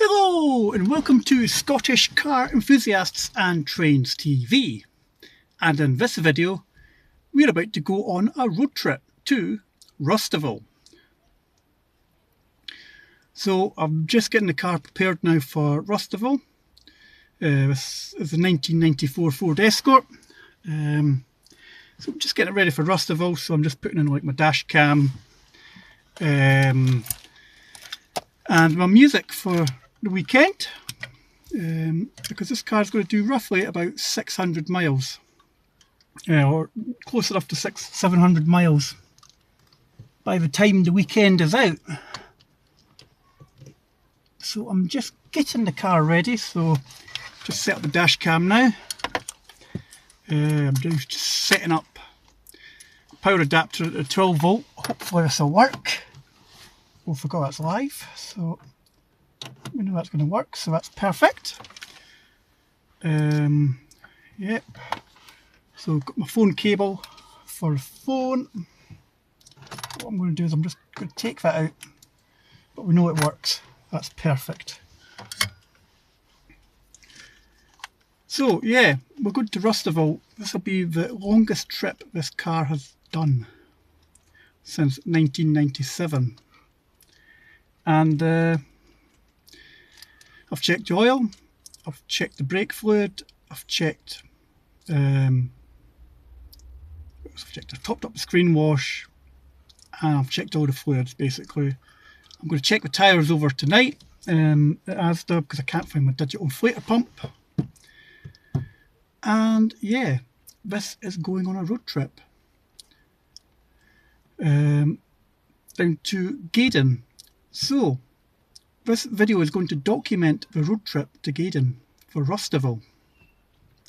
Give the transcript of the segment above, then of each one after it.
Hello and welcome to Scottish Car Enthusiasts and Trains TV, and in this video we're about to go on a road trip to Rustville. So I'm just getting the car prepared now for Rustville. This is a 1994 Ford Escort. So I'm just getting it ready for Rustville, so I'm just putting in like my dash cam and my music for the weekend, because this car is going to do roughly about 600 miles, or close enough to 700 miles by the time the weekend is out. So I'm just getting the car ready, so just set up the dash cam now. I'm just setting up power adapter at 12 volt. Hopefully this will work. Oh, forgot that's live, so we know that's going to work, so that's perfect. Yep. So I've got my phone cable for the phone. What I'm going to do is I'm just going to take that out, but we know it works. That's perfect. So yeah, we're going to Rustville. This will be the longest trip this car has done since 1997. And I've checked the oil, I've checked the brake fluid, I've checked the topped up the screen wash, and I've checked all the fluids basically. I'm going to check the tyres over tonight at Asda because I can't find my digital inflator pump. And yeah, this is going on a road trip down to Gaydon. So this video is going to document the road trip to Gaydon for Rustville,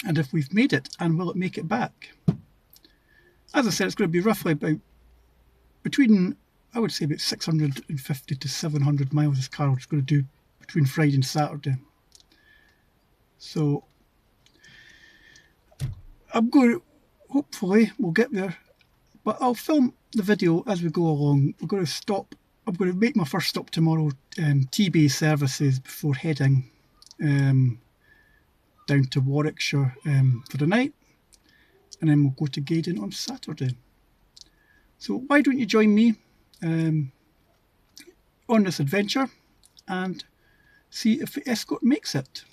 and if we've made it and will it make it back. As I said, it's going to be roughly about between, I would say about 650 to 700 miles this car is going to do between Friday and Saturday. So I'm going to, hopefully we'll get there, but I'll film the video as we go along. We're going to stop. I'm going to make my first stop tomorrow, T-Bay services, before heading down to Warwickshire for the night, and then we'll go to Gaydon on Saturday. So why don't you join me on this adventure and see if the Escort makes it.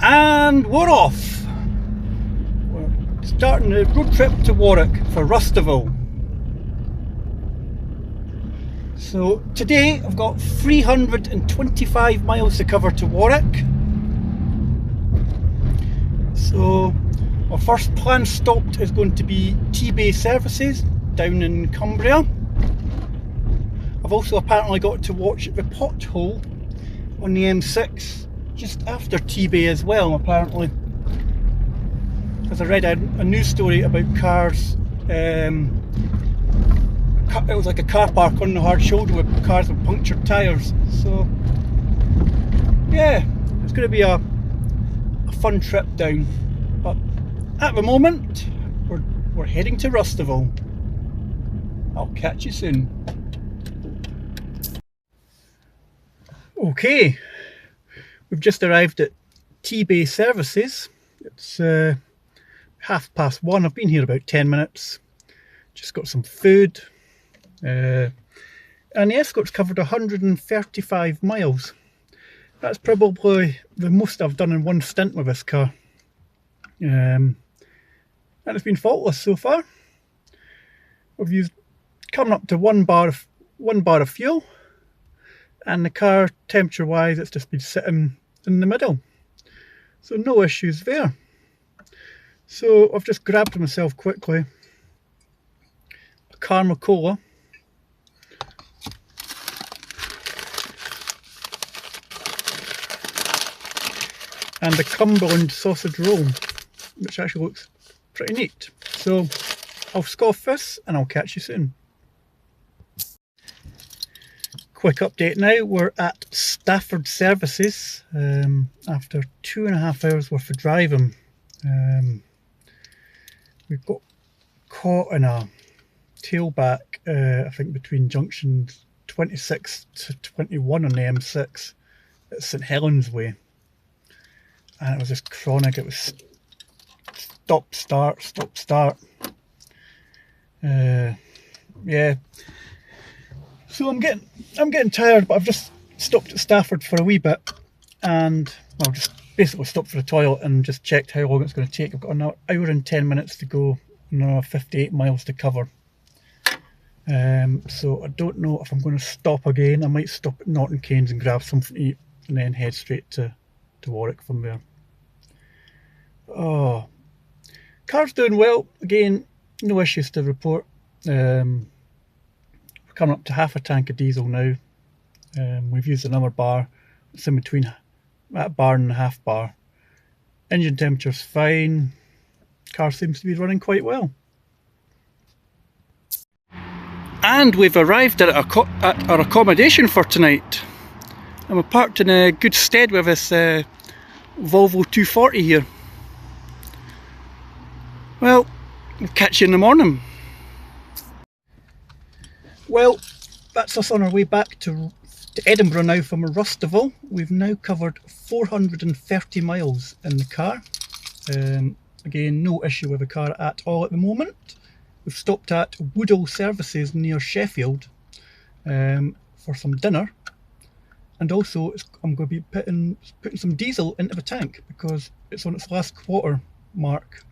And we're off! We're starting the road trip to Warwick for Rustville. So today I've got 325 miles to cover to Warwick. So our first planned stop is going to be T-Bay services down in Cumbria. I've also apparently got to watch the pothole on the M6 just after T-Bay as well, apparently. As I read a news story about cars, it was like a car park on the hard shoulder with cars with punctured tyres. So yeah, it's going to be a fun trip down, but at the moment we're heading to Rustville. I'll catch you soon. Okay, we've just arrived at T-Bay services. It's 1:30. I've been here about 10 minutes. Just got some food. And the Escort's covered 135 miles. That's probably the most I've done in one stint with this car. And it's been faultless so far. We've used coming up to one bar of fuel, and the car temperature wise it's just been sitting in the middle. So no issues there. So I've just grabbed myself quickly a caramel cola. And the Cumberland sausage roll, which actually looks pretty neat. So I'll scoff this and I'll catch you soon. Quick update now, we're at Stafford services after 2.5 hours worth of driving. We've got caught in a tailback, I think between junctions 26 to 21 on the M6 at St Helens Way, and it was just chronic. It was stop start, stop start. Yeah, so I'm getting tired, but I've just stopped at Stafford for a wee bit, and well, just basically stopped for the toilet and just checked how long it's going to take. I've got an hour and 10 minutes to go, another 58 miles to cover. So I don't know if I'm going to stop again. I might stop at Norton Keynes and grab something to eat and then head straight to Warwick from there. Oh, car's doing well. Again, no issues to report. We're coming up to half a tank of diesel now. We've used another bar. It's in between that bar and a half bar. Engine temperature's fine. Car seems to be running quite well. And we've arrived at our accommodation for tonight. And we're parked in a good stead with this Volvo 240 here. Well, we'll catch you in the morning. Well, that's us on our way back to Edinburgh now from Rustville. We've now covered 430 miles in the car. Again, no issue with the car at all at the moment. We've stopped at Woodall Services near Sheffield for some dinner, and also I'm going to be putting some diesel into the tank because it's on its last quarter mark,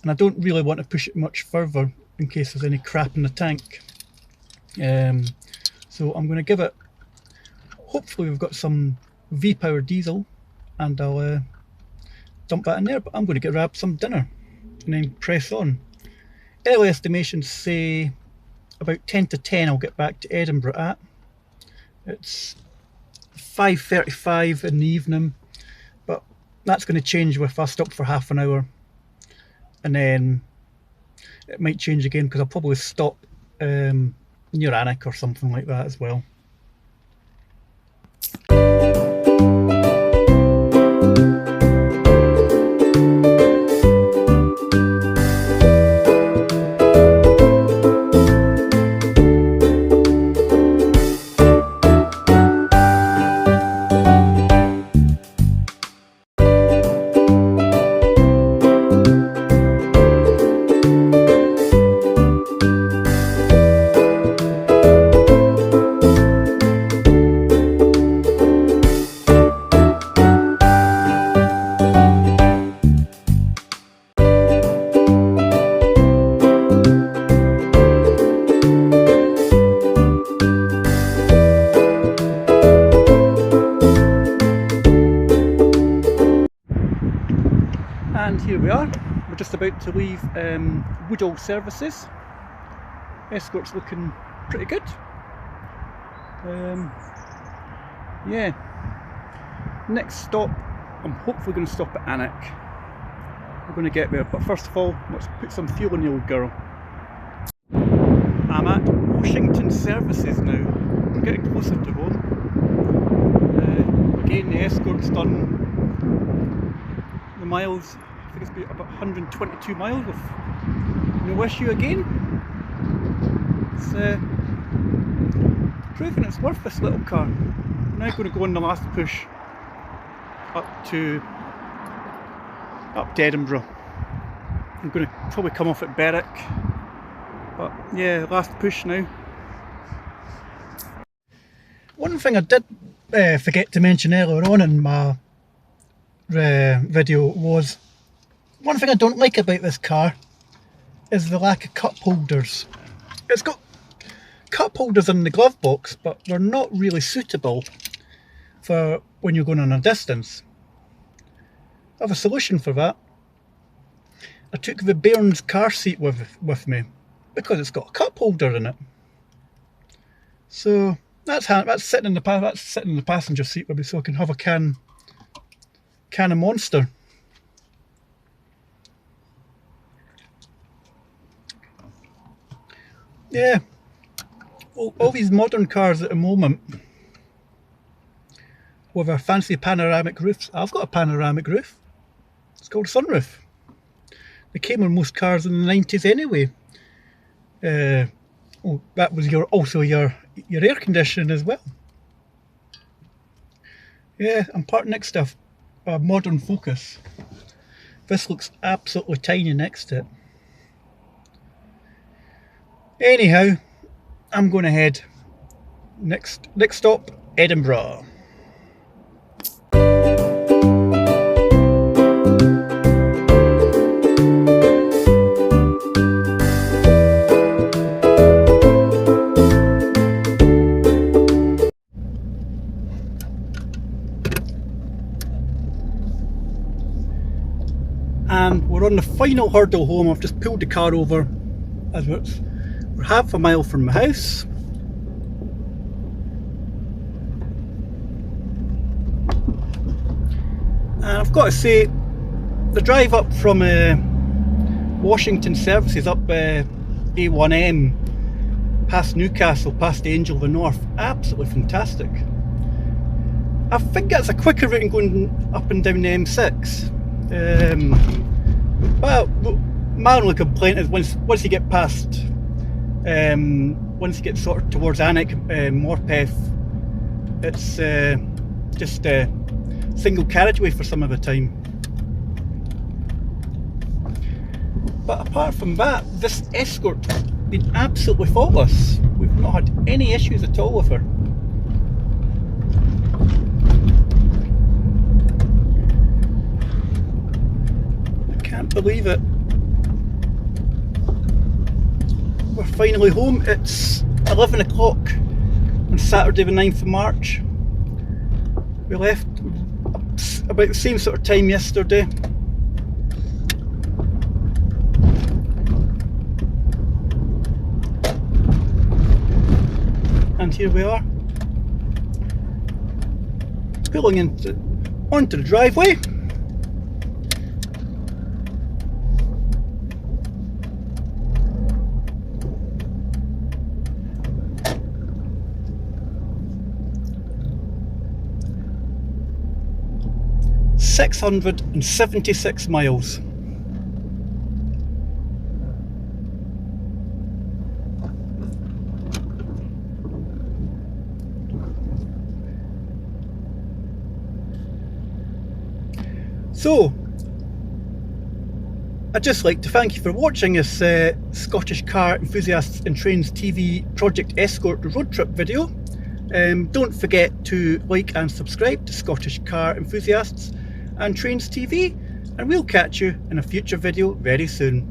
and I don't really want to push it much further in case there's any crap in the tank. So I'm going to give it, hopefully we've got some V-power diesel, and I'll dump that in there, but I'm going to grab some dinner and then press on. Early estimations say about 10 to 10 I'll get back to Edinburgh at. It's 5:35 in the evening, but that's going to change if I stop for half an hour, and then it might change again because I'll probably stop near Alnwick or something like that as well. And here we are, we're just about to leave Woodall Services. Escort's looking pretty good. Yeah, next stop, I'm hopefully going to stop at Alnwick. We're going to get there, but first of all, let's put some fuel in the old girl. I'm at Washington Services now. I'm getting closer to home. Again, the Escort's done the miles. I think it's been about 122 miles with no issue again. It's proving it's worth this little car. I'm now going to go on the last push up to Edinburgh. I'm going to probably come off at Berwick, but yeah, last push now. One thing I did forget to mention earlier on in my video was, one thing I don't like about this car is the lack of cup holders. It's got cup holders in the glove box, but they're not really suitable for when you're going on a distance. I have a solution for that. I took the Bairns car seat with me because it's got a cup holder in it. So that's sitting in the passenger seat with me, so I can have a can of Monster. Yeah, all these modern cars at the moment with our fancy panoramic roofs. I've got a panoramic roof. It's called a sunroof. They came on most cars in the 90s anyway. Oh, that was also your your air conditioning as well. Yeah, I'm parked next to a modern Focus. This looks absolutely tiny next to it. Anyhow, I'm going to head next stop, Edinburgh. And we're on the final hurdle home. I've just pulled the car over as we're half a mile from my house. And I've got to say, the drive up from Washington services up A1M, past Newcastle, past Angel of the North, absolutely fantastic. I think that's a quicker route than going up and down the M6. Well, my only complaint is once you get past, once you get sort of towards Alnwick, Morpeth, it's just a single carriageway for some of the time. But apart from that, this Escort has been absolutely faultless. We've not had any issues at all with her. Can't believe it. We're finally home. It's 11 o'clock on Saturday the 9th of March. We left about the same sort of time yesterday. And here we are, pulling onto the driveway. $676 miles. So, I'd just like to thank you for watching this Scottish Car Enthusiasts and Trains TV Project Escort road trip video. Don't forget to like and subscribe to Scottish Car Enthusiasts and Trains TV, and we'll catch you in a future video very soon.